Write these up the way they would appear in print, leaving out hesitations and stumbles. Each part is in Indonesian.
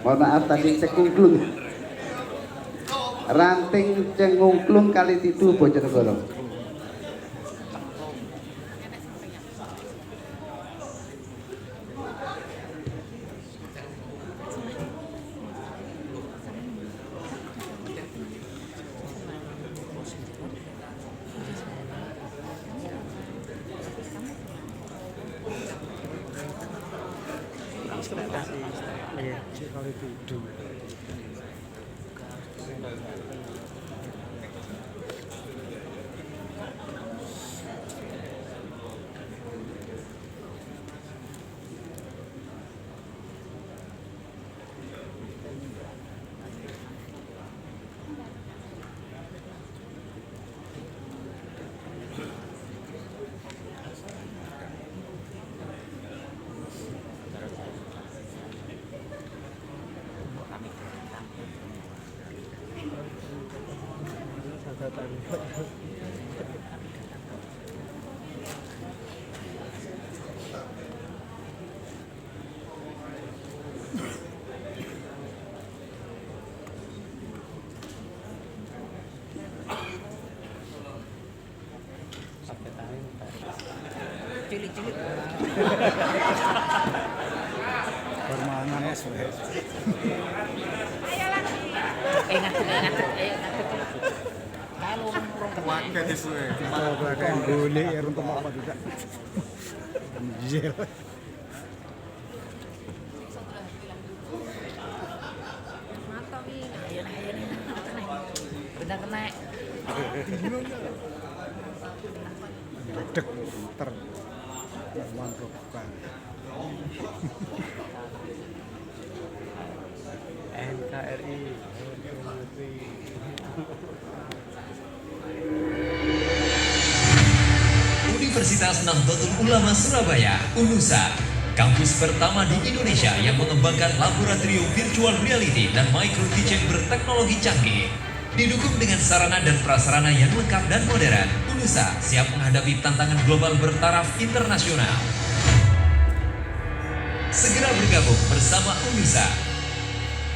Mohon maaf tadi cekungklung. Ranting cengungklung kali tidu Bojonegoro. Kali tidu. Cilik-cilik. Permangan es wes. Ngatur. Kalau orang Wakai disuwe. Wakai boleh ya untuk apa tidak. Anjir. mata wi, ayo. Benar kena. Dek ter. Mantap kan. NKRI. Universitas Nahdlatul Ulama Surabaya, UNUSA, kampus pertama di Indonesia yang mengembangkan laboratorium virtual reality dan micro teaching berteknologi canggih. Didukung dengan sarana dan prasarana yang lengkap dan modern, UNUSA siap menghadapi tantangan global bertaraf internasional. Segera bergabung bersama UNUSA.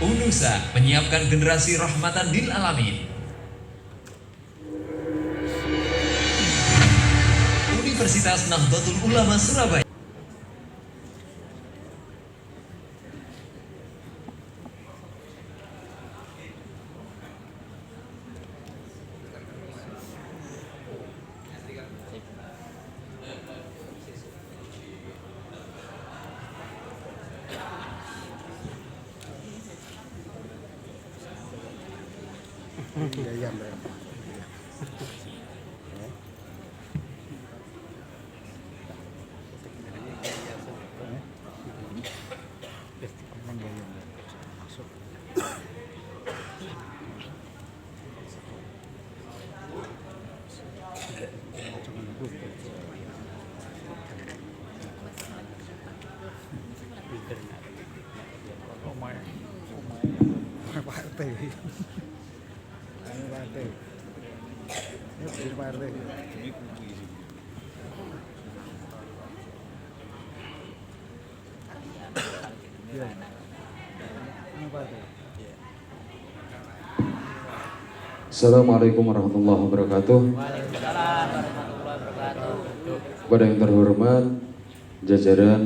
UNUSA menyiapkan generasi rahmatan lil alamin. Universitas Nahdlatul Ulama Surabaya. Gayam. Pak RT. Pak RT. Ini jadi Pak RT. Ya. Ini Pak RT. Assalamualaikum warahmatullahi wabarakatuh. Waalaikumsalam warahmatullahi wabarakatuh. Kepada yang terhormat jajaran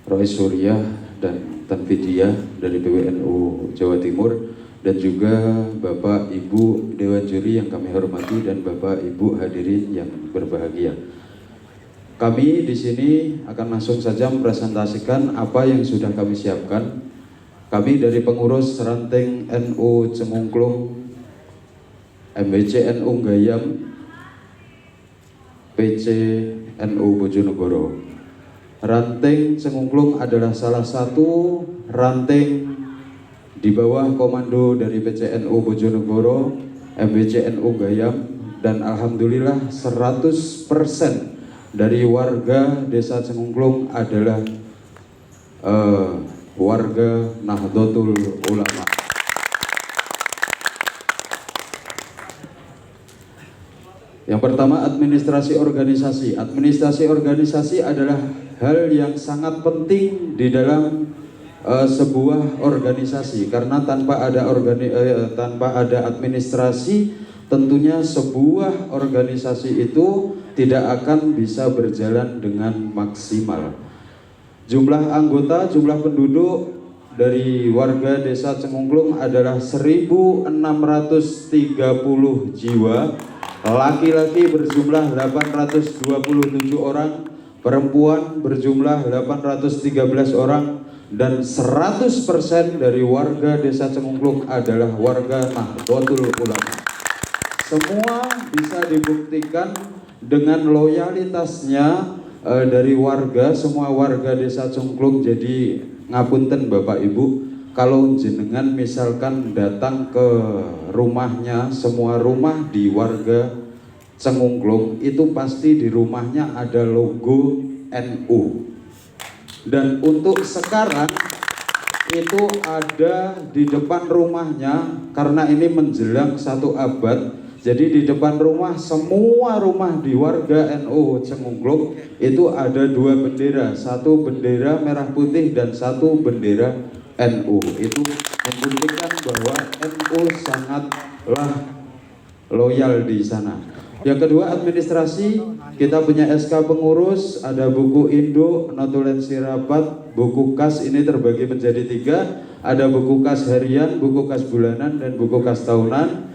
Rois Suriah dan Tanfidiyah dari PWNU Jawa Timur dan juga Bapak Ibu Dewan Juri yang kami hormati dan Bapak Ibu hadirin yang berbahagia. Kami di sini akan langsung saja mempresentasikan apa yang sudah kami siapkan. Kami dari pengurus ranting NU Cemungklung, MBC NU Gayam, PC NU Bojonegoro. Ranting Cengungklung adalah salah satu ranting di bawah komando dari PCNU Bojonegoro, MBCNU Gayam, dan alhamdulillah 100% dari warga desa Cengungklung adalah warga Nahdlatul Ulama. Yang pertama, administrasi organisasi. Administrasi organisasi adalah hal yang sangat penting di dalam sebuah organisasi, karena tanpa ada administrasi tentunya sebuah organisasi itu tidak akan bisa berjalan dengan maksimal. Jumlah anggota, jumlah penduduk dari warga desa Cengungklung adalah 1.630 jiwa. Laki-laki berjumlah 827 orang, perempuan berjumlah 813 orang, dan 100% dari warga desa Cengungklung adalah warga Nahdlatul Ulama. Semua bisa dibuktikan dengan loyalitasnya dari warga, semua warga desa Cengungklung. Jadi ngapunten Bapak Ibu, kalau jenengan misalkan datang ke rumahnya, semua rumah di warga Cengungklung itu pasti di rumahnya ada logo NU. Dan untuk sekarang itu ada di depan rumahnya, karena ini menjelang 1 abad. Jadi di depan rumah, semua rumah di warga NU Cengungklung itu ada 2 bendera, 1 bendera merah putih dan 1 bendera NU. Itu membuktikan bahwa NU sangatlah loyal di sana. Yang kedua, administrasi. Kita punya SK pengurus, ada buku induk, notulensi rapat, buku kas, ini terbagi menjadi 3. Ada buku kas harian, buku kas bulanan, dan buku kas tahunan.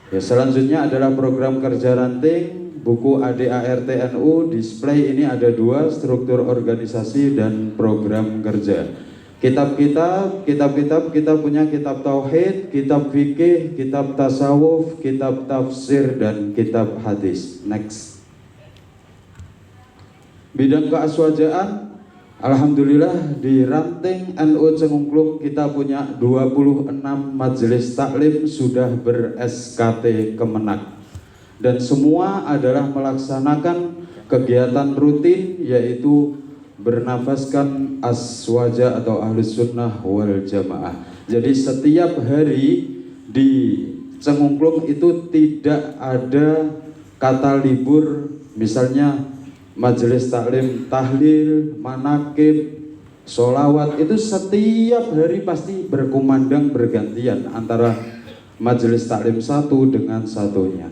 Ya, selanjutnya adalah program kerja ranting, buku ADART NU, display, ini ada 2, struktur organisasi dan program kerja. Kitab-kitab, kita punya kitab tauhid, kitab fikih, kitab tasawuf, kitab tafsir, dan kitab hadis. Next. Bidang keaswajaan, alhamdulillah di ranting NU Cengungklung kita punya 26 majelis taklim sudah ber-SKT Kemenak. Dan semua adalah melaksanakan kegiatan rutin, yaitu bernafaskan aswaja atau ahlus sunnah wal jamaah. Jadi setiap hari di Cengungklung itu tidak ada kata libur, misalnya majelis taklim, tahlil, manakib, sholawat, itu setiap hari pasti berkumandang bergantian antara majelis taklim satu dengan satunya.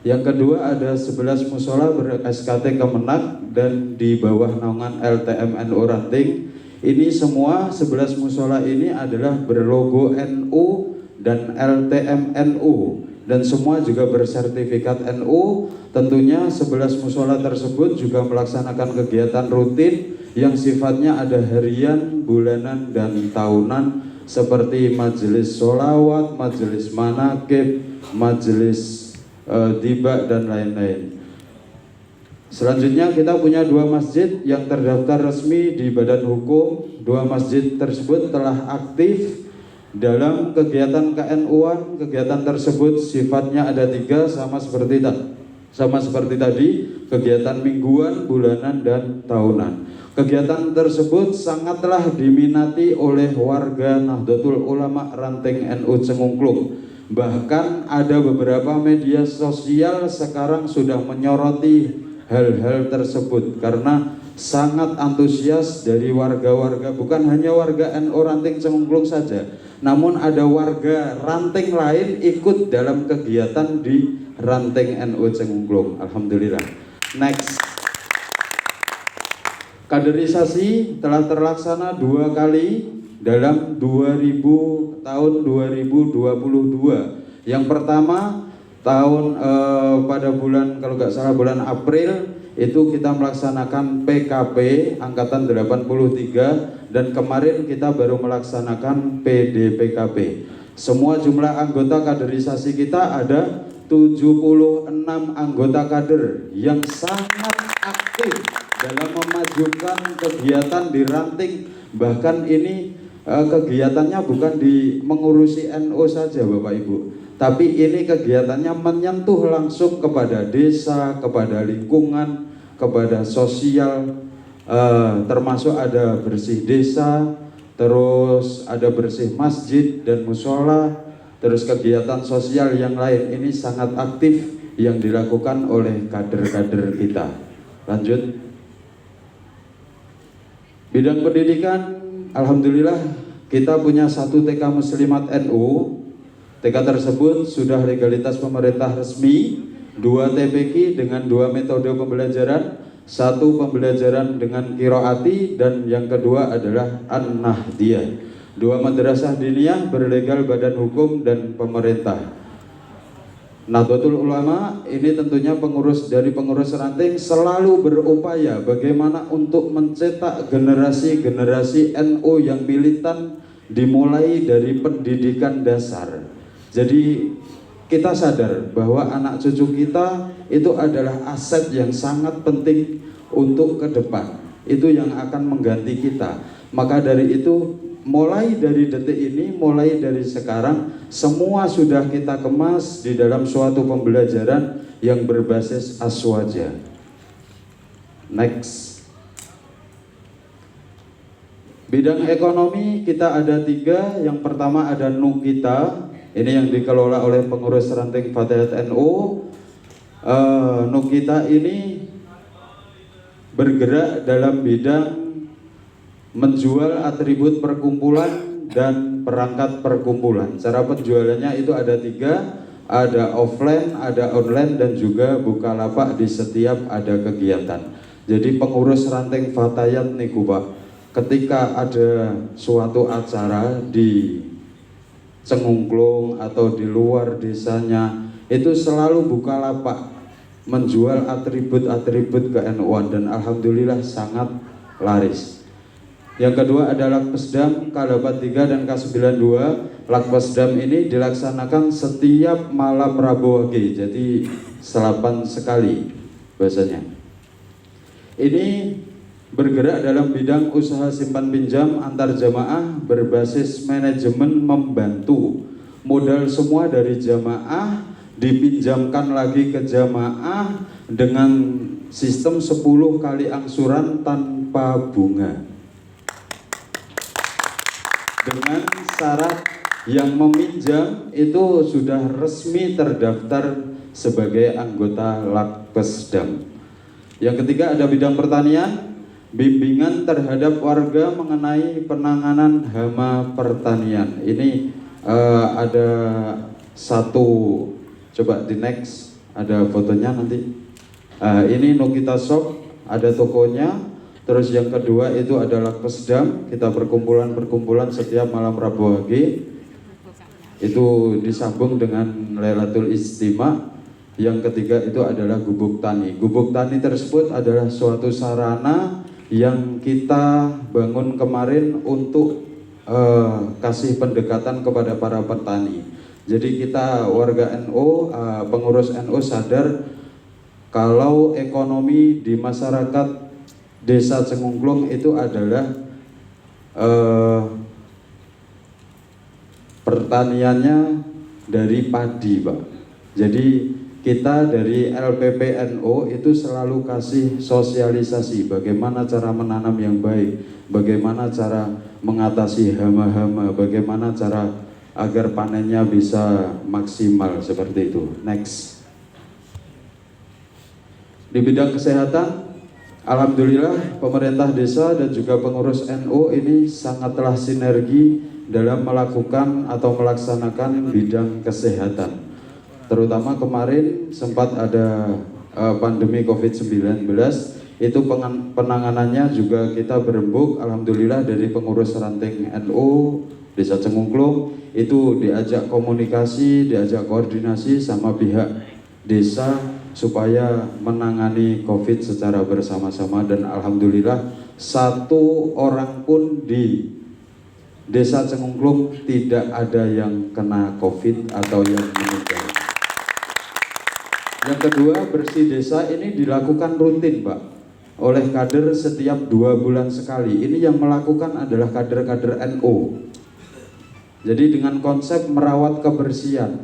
Yang kedua, ada 11 musola ber-SKT Kemenak dan di bawah naungan LTM NU Ranting. Ini semua 11 musola ini adalah berlogo NU dan LTM NU, dan semua juga bersertifikat NU. Tentunya 11 musola tersebut juga melaksanakan kegiatan rutin yang sifatnya ada harian, bulanan, dan tahunan, seperti majelis sholawat, majelis manakib, majelis tiba, dan lain-lain. Selanjutnya kita punya 2 masjid yang terdaftar resmi di Badan Hukum. 2 masjid tersebut telah aktif dalam kegiatan KNU-an. Kegiatan tersebut sifatnya ada 3, sama seperti tadi, kegiatan mingguan, bulanan, dan tahunan. Kegiatan tersebut sangatlah diminati oleh warga Nahdlatul Ulama Ranting NU Cengungklung. Bahkan ada beberapa media sosial sekarang sudah menyoroti hal-hal tersebut karena sangat antusias dari warga-warga, bukan hanya warga NU Ranting Cengungklung saja, namun ada warga ranting lain ikut dalam kegiatan di Ranting NU Cengungklung. Alhamdulillah. Next. Kaderisasi telah terlaksana 2 kali dalam tahun 2022. Yang pertama pada bulan, kalau nggak salah bulan April, itu kita melaksanakan PKP angkatan 83, dan kemarin kita baru melaksanakan PDPKP. Semua jumlah anggota kaderisasi kita ada 76 anggota kader yang sangat aktif dalam memajukan kegiatan di Ranting. Bahkan ini kegiatannya bukan mengurusi NU saja Bapak Ibu, tapi ini kegiatannya menyentuh langsung kepada desa, kepada lingkungan, kepada sosial, termasuk ada bersih desa, terus ada bersih masjid dan musola, terus kegiatan sosial yang lain. Ini sangat aktif yang dilakukan oleh kader-kader kita. Lanjut. Bidang pendidikan alhamdulillah kita punya satu TK Muslimat NU. TK tersebut sudah legalitas pemerintah resmi, 2 TPQ dengan 2 metode pembelajaran, 1 pembelajaran dengan qiraati, dan yang kedua adalah An-Nahdiyah. 2 madrasah diniyah berlegal badan hukum dan pemerintah. Nahdlatul Ulama ini tentunya pengurus ranting selalu berupaya bagaimana untuk mencetak generasi-generasi NU yang militan dimulai dari pendidikan dasar. Jadi kita sadar bahwa anak cucu kita itu adalah aset yang sangat penting untuk ke depan. Itu yang akan mengganti kita. Maka dari itu, mulai dari detik ini, mulai dari sekarang, semua sudah kita kemas di dalam suatu pembelajaran yang berbasis aswaja. Next. Bidang ekonomi kita ada 3. Yang pertama ada Nukita. Ini yang dikelola oleh pengurus ranting Fatihat NU. Nukita ini bergerak dalam bidang menjual atribut perkumpulan dan perangkat perkumpulan. Cara penjualannya itu ada 3, ada offline, ada online, dan juga bukalapak di setiap ada kegiatan. Jadi pengurus ranting Fatayat niku Pak, ketika ada suatu acara di Cengungklung atau di luar desanya, itu selalu bukalapak menjual atribut-atribut ke-NU-an, dan alhamdulillah sangat laris. Yang kedua adalah Lakpesdam K83 dan K92. Lakpesdam ini dilaksanakan setiap malam Rabu Wage, jadi selapan sekali bahasanya. Ini bergerak dalam bidang usaha simpan pinjam antar jamaah berbasis manajemen membantu. Modal semua dari jamaah dipinjamkan lagi ke jamaah dengan sistem 10 kali angsuran tanpa bunga. Dengan syarat yang meminjam itu sudah resmi terdaftar sebagai anggota Lakpesdam. Yang ketiga ada bidang pertanian, bimbingan terhadap warga mengenai penanganan hama pertanian. Ini ada satu, coba di next, ada fotonya nanti. Ini Nukita Shop, ada tokonya. Terus yang kedua itu adalah Lakpesdam, kita perkumpulan setiap malam Rabu Wage. Itu disambung dengan Lailatul Istima. Yang ketiga itu adalah Gubuk Tani. Gubuk Tani tersebut adalah suatu sarana yang kita bangun kemarin untuk kasih pendekatan kepada para petani. Jadi kita warga NU, pengurus NU sadar kalau ekonomi di masyarakat Desa Cengungklung itu adalah pertaniannya dari padi, Pak. Jadi kita dari LPPNU itu selalu kasih sosialisasi bagaimana cara menanam yang baik, bagaimana cara mengatasi hama-hama, bagaimana cara agar panennya bisa maksimal, seperti itu. Next. Di bidang kesehatan, alhamdulillah pemerintah desa dan juga pengurus NU ini sangatlah sinergi dalam melakukan atau melaksanakan bidang kesehatan. Terutama kemarin sempat ada pandemi COVID-19, itu penanganannya juga kita berembuk, alhamdulillah dari pengurus ranting NU Desa Cengungklung itu diajak komunikasi, diajak koordinasi sama pihak desa supaya menangani COVID secara bersama-sama, dan alhamdulillah satu orang pun di Desa Cengungklung tidak ada yang kena COVID atau yang meninggal. Yang kedua, bersih desa ini dilakukan rutin, Pak, oleh kader setiap 2 bulan sekali. Ini yang melakukan adalah kader-kader NU. Jadi dengan konsep merawat kebersihan.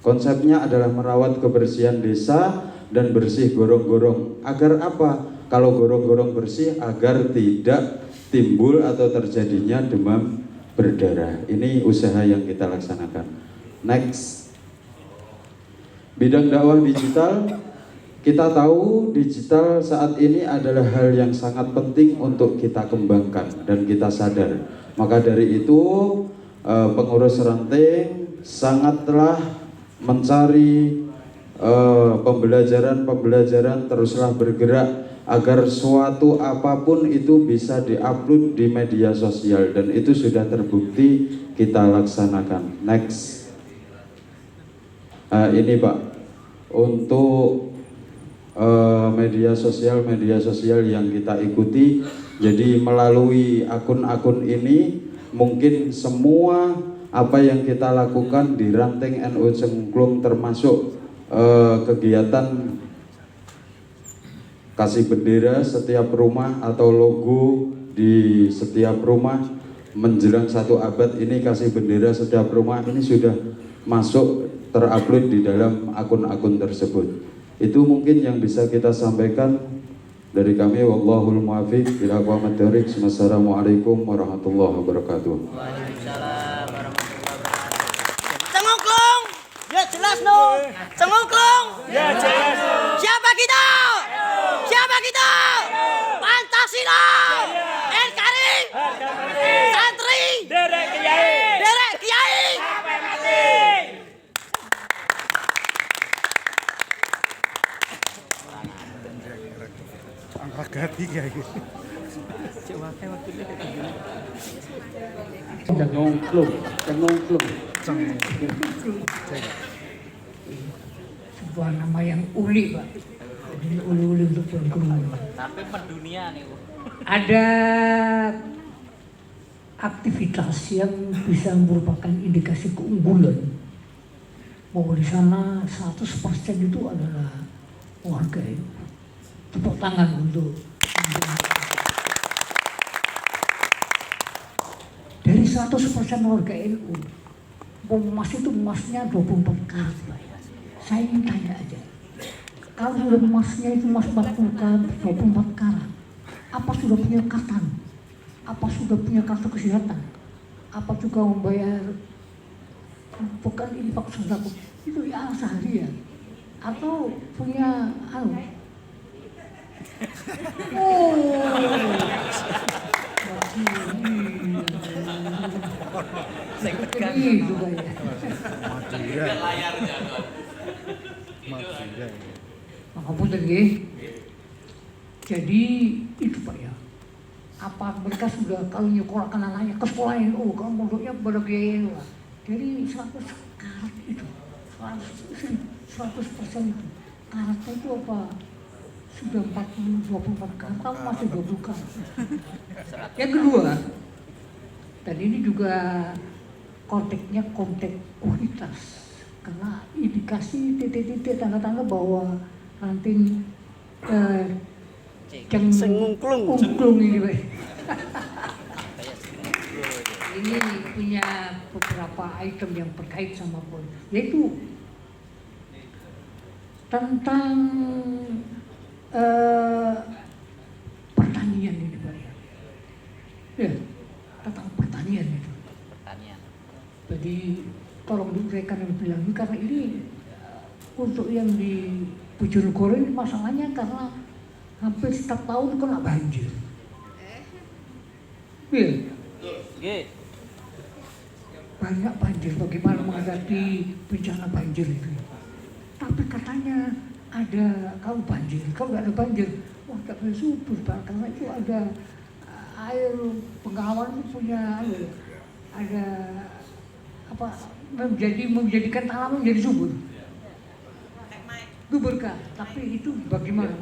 Konsepnya adalah merawat kebersihan desa dan bersih gorong-gorong. Agar apa? Kalau gorong-gorong bersih, agar tidak timbul atau terjadinya demam berdarah. Ini usaha yang kita laksanakan. Next. Bidang dakwah digital. Kita tahu digital saat ini adalah hal yang sangat penting untuk kita kembangkan, dan kita sadar Maka dari itu pengurus ranting sangatlah mencari pembelajaran teruslah bergerak agar suatu apapun itu bisa diupload di media sosial, dan itu sudah terbukti kita laksanakan. Next. Ini Pak, untuk media sosial yang kita ikuti, jadi melalui akun-akun ini mungkin semua apa yang kita lakukan di Ranting NU Cengklung, termasuk kegiatan kasih bendera setiap rumah atau logo di setiap rumah menjelang 1 abad ini, kasih bendera setiap rumah ini sudah masuk terupload di dalam akun-akun tersebut. Itu mungkin yang bisa kita sampaikan dari kami. Wallahul muwaffiq ila aqwamit thoriq. Wassalamualaikum warahmatullahi wabarakatuh. Waalaikumsalam warahmatullahi wabarakatuh. Cengklung, ya jelas dong. Cengklung, ya jelas. Siapa kita? Siapa kita? Pancasila, NKRI, santri, derek kiai, sampai mati. Angkat gati kayak gitu. Cengungklung. Sebuah nama yang uli, Pak. Jadi uli-uli untuk Cengklung. Tapi mendunia nih Bu. Ada aktivitas yang bisa merupakan indikasi keunggulan bahwa di sana 100% itu adalah warga itu. Tepuk tangan untuk dari 100% warga NU. Emas itu emasnya 24 karat, Pak. Saya ingin tanya aja, kalau sudah emasnya itu emas 24 karat, apa sudah punya katan? Apa sudah punya kartu kesehatan? Apa juga membayar bukan infak sodako itu ya seharian? Atau punya itu kayak. Maka nggih. Jadi itu Pak ya. Apa mereka sudah kalau nyekolahkan anaknya ke sekolah NU, kalau mondoknya pada biaya NU. Jadi 100 karat itu, 100% itu. Karatnya itu apa? Sudah 24 karat, kamu masih 20 karat. Yang kedua, dan ini juga konteksnya konteks kualitas. Karena indikasi titik-titik tanda-tanda bahwa ranting Cengklung ini, Pak. Ini punya beberapa item yang terkait sama pun, yaitu tentang pertanian ini, Pak. Ya, tentang pertanian itu. Pertanian. Jadi tolong diuraikan lebih lanjut karena ini untuk yang di Bojonegoro ini masalahnya karena hampir setiap tahun kena banjir. Iya. Banyak banjir, bagaimana menghadapi bencana banjir itu. Tapi katanya ada, kalau banjir, kalau nggak ada banjir, wah nggak boleh subur Pak, karena itu ada air Bengawan itu punya ada apa menjadikan tanaman menjadi subur. Itu berkah, tapi itu bagaimana?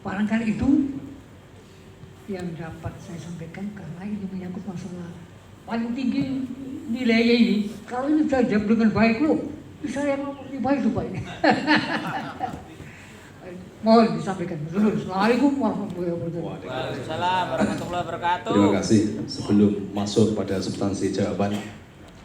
Barangkali itu yang dapat saya sampaikan karena ini menyangkut masalah paling tinggi nilainya ini. Kalau ini saya jawab dengan baik loh, bisa yang lebih baik tuh Pak ini. Mohon disampaikan. Assalamualaikum warahmatullahi wabarakatuh. Waalaikumsalam warahmatullahi wabarakatuh. Terima kasih. Sebelum masuk pada substansi jawaban,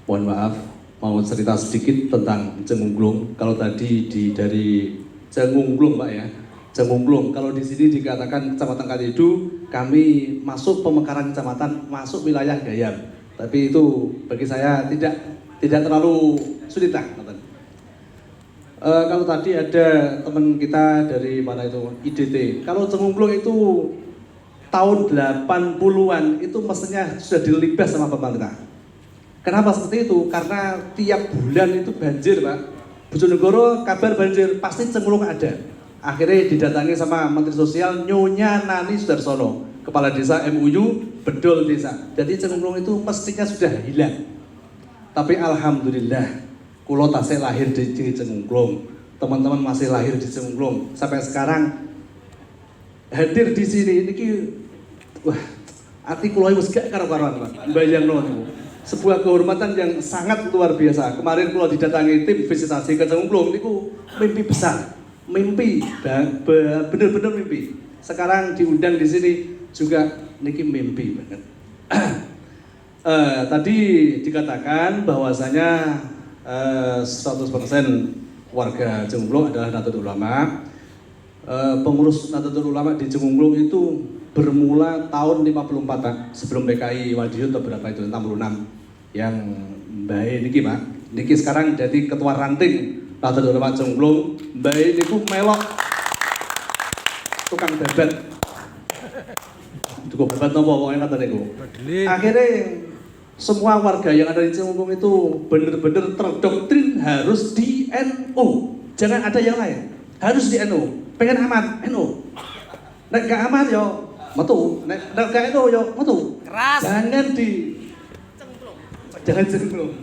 mohon maaf, mau cerita sedikit tentang Cengklung. Kalau tadi dari Cengklung Pak ya, Cengklung. Kalau di sini dikatakan Kecamatan Kalidu, kami masuk pemekaran kecamatan, masuk wilayah Gayam. Tapi itu bagi saya tidak terlalu sulit lah. Kalau tadi ada teman kita dari mana itu IDT. Kalau Cengklung itu tahun 80-an itu mestinya sudah dilibas sama pemerintah. Kenapa seperti itu? Karena tiap bulan itu banjir, Pak. Bojonegoro kabar banjir, pasti Cengklung ada. Akhirnya didatangi sama Menteri Sosial Nyonya Nani Sudarsono, Kepala Desa MUU Bedol Desa. Jadi Cengklung itu mestinya sudah hilang. Tapi alhamdulillah, kulo tasih lahir di Cengklung. Teman-teman masih lahir di Cengklung. Sampai sekarang hadir di sini ini wah, arti kulo wis gak karo-karoan, Pak. Bayangno niku. Sebuah kehormatan yang sangat luar biasa. Kemarin kalau didatangi tim visitasi ke Cengklung, niku mimpi besar, mimpi, bener-bener mimpi. Sekarang diundang di sini juga niki mimpi banget. Tadi dikatakan bahwasanya 100% warga Cengklung adalah Nahdlatul Ulama. Pengurus Nahdlatul Ulama di Cengklung itu bermula tahun 54, Pak, sebelum PKI Madiun atau berapa itu 66 yang Mbak niki, Pak. Niki sekarang jadi ketua ranting Nahdlatul Ulama Cengklung. Mbak niku melok tukang bebat. Cukup bebat nopo pokoknya kata niku. Akhirnya semua warga yang ada di Cengklung itu benar-benar terdoktrin harus di NU. Jangan ada yang lain. Harus di NU. Pengen aman, NU. Nek gak aman yo metu, nek gak itu yo metu. Keras. Jangan Cengklung.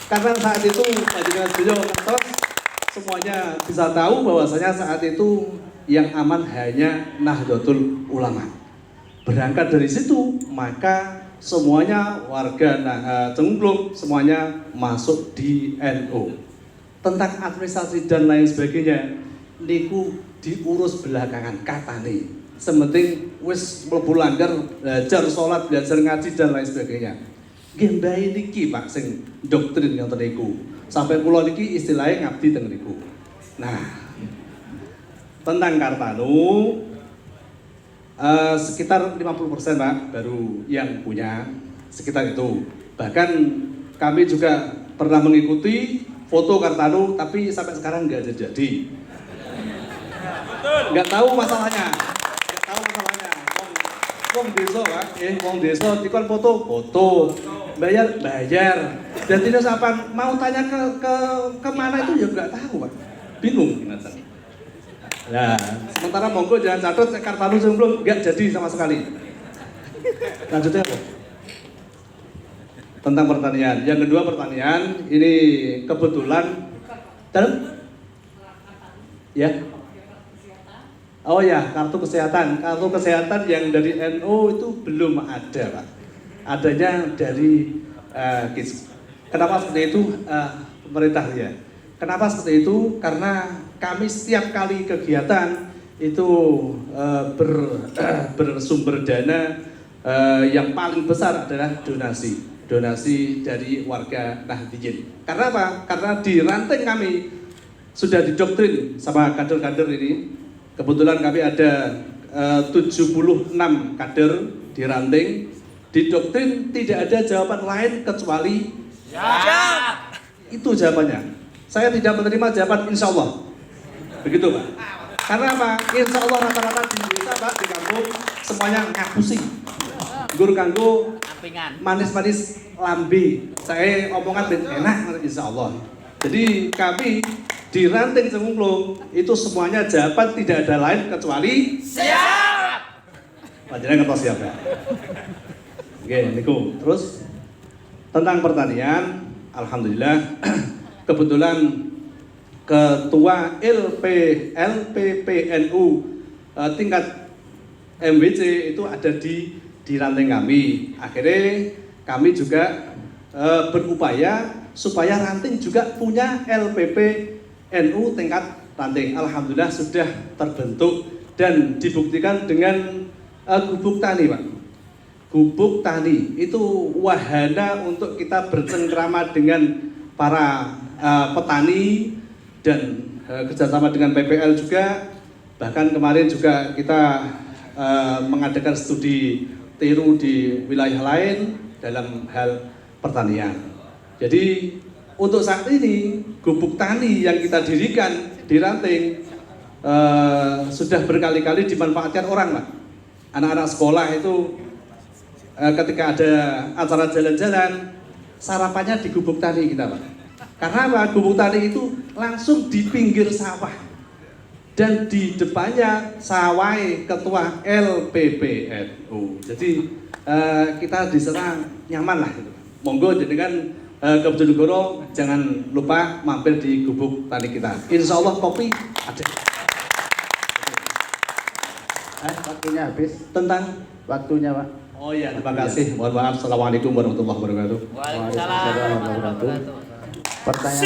Karena saat itu panjenengan beliau ngertos semuanya bisa tahu bahwasanya saat itu yang aman hanya Nahdlatul Ulama. Berangkat dari situ, maka semuanya warga Cengklung semuanya masuk di NU. Tentang administrasi dan lain sebagainya, niku diurus belakangan katane. Sementing wis mlebu langgar, belajar sholat, belajar ngaji dan lain sebagainya. Nggih mbae niki Pak sing doktrin ngoten niku. Sampai kula niki istilahnya ngabdi teng niku. Nah, tentang Kartanu sekitar 50% Pak baru yang punya, sekitar itu. Bahkan kami juga pernah mengikuti foto Kartanu tapi sampai sekarang nggak jadi. Nggak tahu masalahnya. Wong desa, Pak, wong desa dikon foto, bayar. Dan tidak sapan mau tanya ke mana itu ya nggak tahu, Pak. Bingung ngeten. Nah, sementara monggo jangan catat Kartanu Cengklung nggak jadi sama sekali. Lanjutnya apa? Tentang pertanian. Yang kedua pertanian, ini kebetulan dalam ya. Oh ya, kartu kesehatan. Kartu kesehatan yang dari NU itu belum ada, Pak. Adanya dari KIS. Kenapa seperti itu? Pemerintah ya. Kenapa seperti itu? Karena kami setiap kali kegiatan itu bersumber dana yang paling besar adalah donasi dari warga Nahdliyin. Karena apa? Karena di ranting kami sudah didoktrin sama kader-kader ini. Kebetulan kami ada 76 kader di ranting. Di doktrin tidak ada jawaban lain kecuali Siap. itu jawabannya. Saya tidak menerima jawaban insya Allah. Begitu, Pak. Karena apa? Insya Allah rata-rata di desa, Pak, di kampung semuanya ngapusi. Gur kanggo manis-manis lambe. Saya omongan ben enak insya Allah. Jadi kami di ranting Cengklung itu semuanya jawaban tidak ada lain kecuali Siap. Panjenengan ngertos siap ya? Oke, niku. Terus tentang pertanian, alhamdulillah kebetulan ketua LPPNU tingkat MWC itu ada di ranting kami. Akhirnya kami juga berupaya supaya ranting juga punya LPPNU tingkat ranting. Alhamdulillah sudah terbentuk dan dibuktikan dengan gubuk tani, Pak. Gubuk tani itu wahana untuk kita bercengkrama dengan para petani dan kerjasama dengan PPL juga. Bahkan kemarin juga kita mengadakan studi tiru di wilayah lain dalam hal pertanian. Jadi untuk saat ini gubuk tani yang kita dirikan di ranting sudah berkali-kali dimanfaatkan orang, Pak. anak-anak sekolah itu ketika ada acara jalan-jalan, sarapannya di Gubuk Tani kita, Pak. Karena apa? Gubuk Tani itu langsung di pinggir sawah. Dan di depannya sawai ketua LPPNU. Jadi kita di sana nyaman lah gitu. Monggo dengan ke Bojonegoro jangan lupa mampir di Gubuk Tani kita. Insya Allah kopi ada. Waktunya habis. Tentang Waktunya, Pak. oh iya, terima kasih. Mohon maaf. Assalamualaikum warahmatullahi wabarakatuh. Waalaikumsalam warahmatullahi wabarakatuh. Pertanyaan